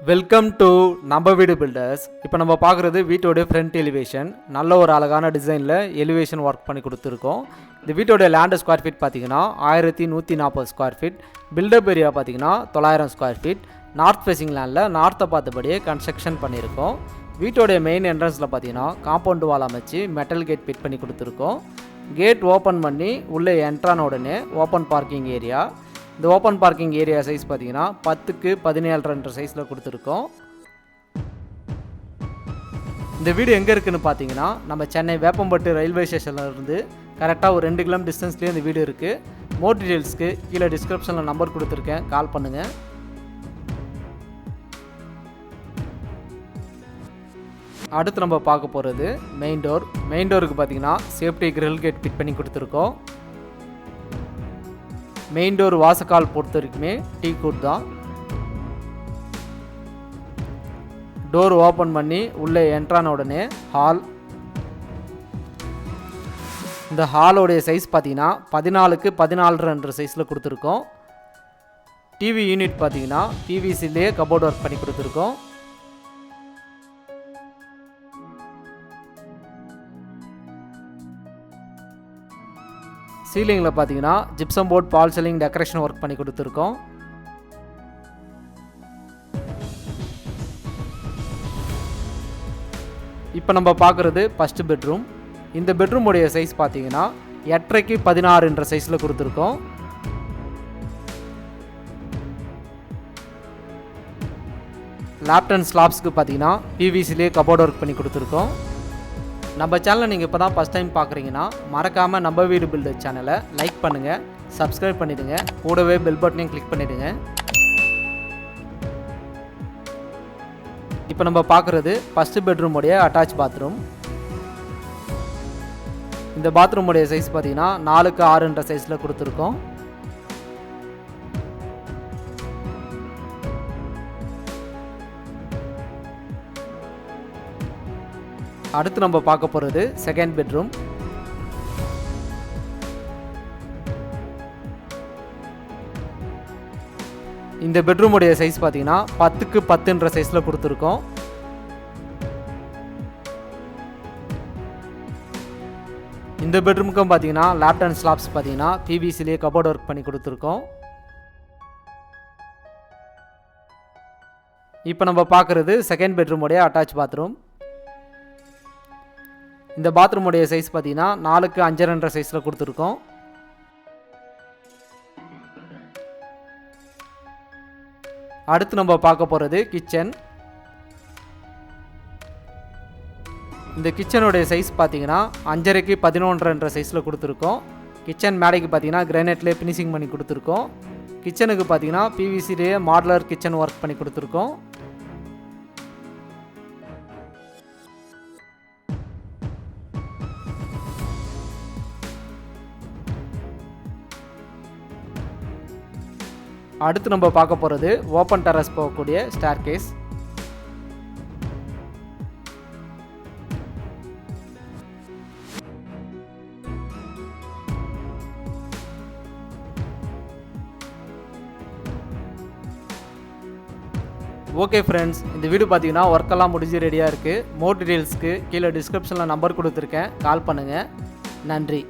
Welcome to நம்ம வீடு filters. இப்போ நம்ம பார்க்குறது வீட்டோடைய ஃப்ரண்ட் எலிவேஷன். நல்ல ஒரு அழகான டிசைனில் எலிவேஷன் ஒர்க் பண்ணி கொடுத்துருக்கோம். இந்த வீட்டோடைய லேண்டு ஸ்கொயர் ஃபீட் பார்த்தீங்கன்னா 1140 ஸ்கொயர் ஃபீட். பில்டப் ஏரியா பார்த்தீங்கன்னா 900 ஸ்கொயர் ஃபீட். நார்த் ஃபேசிங் லேண்டில் நார்த்தை பார்த்தபடியே கன்ஸ்ட்ரக்ஷன் பண்ணியிருக்கோம். வீட்டோடைய மெயின் என்ட்ரன்ஸில் பார்த்தீங்கன்னா காம்பவுண்ட் வால் அமைச்சு மெட்டல் கேட் ஃபிட் பண்ணி கொடுத்துருக்கோம். கேட் ஓப்பன் பண்ணி உள்ளே என்ட்ரான உடனே ஓப்பன் பார்க்கிங் ஏரியா. இந்த ஓப்பன் பார்க்கிங் ஏரியா சைஸ் பார்த்தீங்கன்னா 10க்கு 17.5 சைஸில் கொடுத்துருக்கோம். இந்த வீடு எங்கே இருக்குதுன்னு பார்த்தீங்கன்னா நம்ம சென்னை வேப்பம்பட்டு ரயில்வே ஸ்டேஷன்லேருந்து கரெக்டாக ஒரு 2 கிலோமீட்டர் டிஸ்டன்ஸ்லேயே இந்த வீடு இருக்குது. மோர் டீட்டெயில்ஸ்க்கு கீழே டிஸ்கிரிப்ஷனில் நம்பர் கொடுத்துருக்கேன், கால் பண்ணுங்கள். அடுத்து நம்ம பார்க்க போகிறது மெயின் டோர். மெயின் டோருக்கு பார்த்தீங்கன்னா சேஃப்டி கிரில் கேட் ஃபிட் பண்ணி கொடுத்துருக்கோம். மெயின் டோர் வாசக்கால் பொறுத்த வரைக்குமே டீ குட் தான். டோர் ஓப்பன் பண்ணி உள்ளே என்ட்ரான உடனே ஹால். இந்த ஹாலோடைய சைஸ் பார்த்தீங்கன்னா 14க்கு 14.5 சைஸில் கொடுத்துருக்கோம். டிவி யூனிட் பார்த்தீங்கன்னா பிவிசிலே கபோர்ட் ஒர்க் பண்ணி கொடுத்துருக்கோம். சீலிங்கில் பார்த்தீங்கன்னா ஜிப்சம் போர்ட் பால் சீலிங் டெக்கரேஷன் ஒர்க் பண்ணி கொடுத்துருக்கோம். இப்போ நம்ம பார்க்குறது ஃபஸ்ட்டு பெட்ரூம். இந்த பெட்ரூமுடைய சைஸ் பார்த்தீங்கன்னா 8.5க்கு 16 சைஸில் கொடுத்துருக்கோம். லேப்ட் அண்ட் ஸ்லாப்ஸ்க்கு பார்த்தீங்கன்னா பிவிசிலே கபோர்ட் ஒர்க் பண்ணி கொடுத்துருக்கோம். நம்ம சேனலை நீங்கள் இப்போ தான் ஃபஸ்ட் டைம் பார்க்குறீங்கன்னா மறக்காமல் நம்ம வீடு பில்டர் சேனலை லைக் பண்ணுங்கள், சப்ஸ்கிரைப் பண்ணிவிடுங்க, கூடவே பெல் பட்டனையும் கிளிக் பண்ணிவிடுங்க. இப்போ நம்ம பார்க்குறது ஃபஸ்ட்டு பெட்ரூமுடைய அட்டாச் பாத்ரூம். இந்த பாத்ரூமுடைய சைஸ் பார்த்தீங்கன்னா 4க்கு 6 சைஸில் கொடுத்துருக்கோம். அடுத்து நம்ம பார்க்க போகிறது செகண்ட் பெட்ரூம். இந்த பெட்ரூமுடைய சைஸ் பார்த்தீங்கன்னா 10க்கு 10 சைஸில் கொடுத்துருக்கோம். இந்த பெட்ரூமுக்கும் பார்த்தீங்கன்னா லேப்ட் அண்ட் ஸ்லாப்ஸ் பார்த்தீங்கன்னா பிவிசிலே கபோர்ட் ஒர்க் பண்ணி கொடுத்துருக்கோம். இப்போ நம்ம பார்க்குறது செகண்ட் பெட்ரூமுடைய அட்டாச் பாத்ரூம். இந்த பாத்ரூமுடைய சைஸ் பார்த்தீங்கன்னா 4க்கு 5.5 சைஸில் கொடுத்துருக்கோம். அடுத்து நம்ம பார்க்க போகிறது கிச்சன். இந்த கிச்சனுடைய சைஸ் பார்த்தீங்கன்னா 5.5க்கு 11.5 சைஸில் கொடுத்துருக்கோம். கிச்சன் மேடைக்கு பார்த்தீங்கன்னா கிரானைட்லேயே ஃபினிஷிங் பண்ணி கொடுத்துருக்கோம். கிச்சனுக்கு பார்த்தீங்கன்னா பிவிசிலேயே மாடலர் கிச்சன் ஒர்க் பண்ணி கொடுத்துருக்கோம். அடுத்து நம்ம பார்க்க போகிறது ஓப்பன் டெரஸ் போகக்கூடிய ஸ்டேர் கேஸ். ஓகே ஃப்ரெண்ட்ஸ், இந்த வீடு பார்த்தீங்கன்னா ஒர்க்கெல்லாம் முடிஞ்சு ரெடியாக இருக்குது. மோர் டீட்டெயில்ஸ்க்கு கீழே டிஸ்கிரிப்ஷனில் நம்பர் கொடுத்துருக்கேன், கால் பண்ணுங்கள். நன்றி.